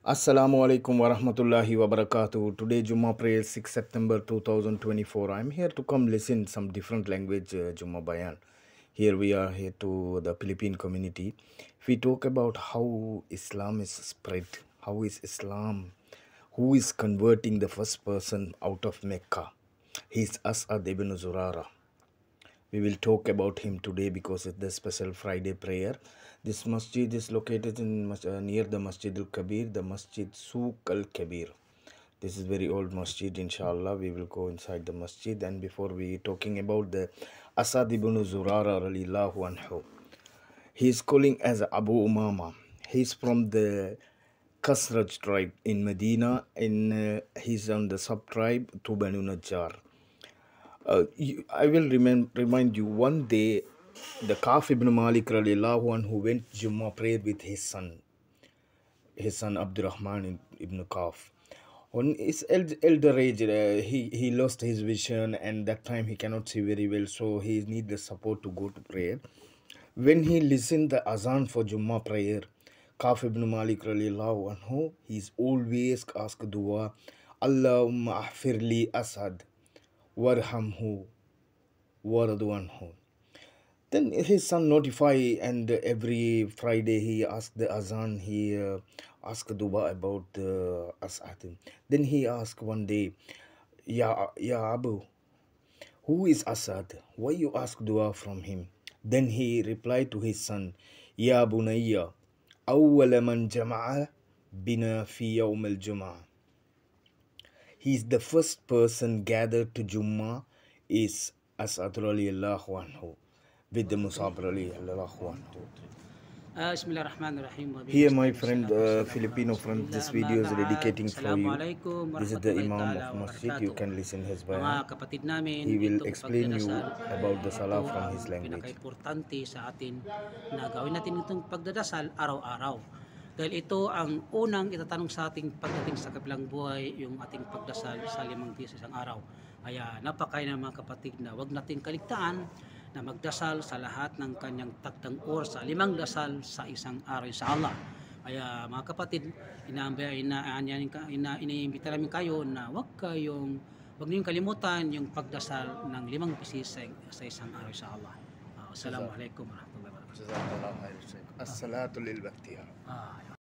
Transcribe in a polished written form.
Assalamu alaikum wa rahmatullahi wa barakatuh. Today Jummah prayer 6 September 2024. I'm here to come listen some different language Jummah Bayan. Here we are here to the Philippine community. We talk about how Islam is spread. How is Islam? Who is converting the first person out of Mecca? He's As'ad ibn Zurara. We will talk about him today because it's the special Friday prayer. This masjid is located in near the Masjid al-Kabir, the Masjid Suq al-Kabir. This is very old masjid. Inshallah, we will go inside the masjid. And before we talking about the Asad ibn Zurara radiallahu anhu, he is calling as Abu Umama. He's from the Khazraj tribe in Medina, and he's on the sub-tribe to Banu Najjar. I will remind you one day the Kaf ibn Malik radiallahu anhu went Jummah prayer with his son Abdurrahman ibn Kaf. On his elder age, he lost his vision, and that time he cannot see very well, so he need the support to go to prayer. When he listened the azan for Jummah prayer, Kaf ibn Malik radiallahu anhu, he's always ask dua, Allahumma ahfirli Asad warhamhu waradwanhu. Then his son notify, and every Friday he asked the azan, he asked dua about Asad. Then he asked one day, Ya Abu, who is Asad? Why you ask dua from him? Then he replied to his son, Ya Bunayya, awwala man jama'a bina fi yawm al-jum'ah. He is the first person gathered to Jummah is As'ad radiallahu anhu with the Musab radiallahu anhu. Here my friend, Filipino friend, this video is dedicating for you. This is the Imam of Masjid. You can listen his bayan. He will explain you about the Salah from his language. Importante sa atin na gawin natin itong pagdadasal araw-araw. Dahil ito ang unang itatanong sa ating pagdating sa kabilang buhay, yung ating pagdasal sa 5 dias sa isang araw. Kaya napakain ng mga kapatid na wag natin kaligtaan na magdasal sa lahat ng kanyang takdang oras sa 5 dasal sa isang araw sa Allah. Kaya mga kapatid, iniimbita namin kayo na wag niyong kalimutan yung pagdasal ng 5 beses sa isang araw sa Allah. Assalamualaikum warahmatullahi wabarakatuh. As-salatu lil-Baktiyah.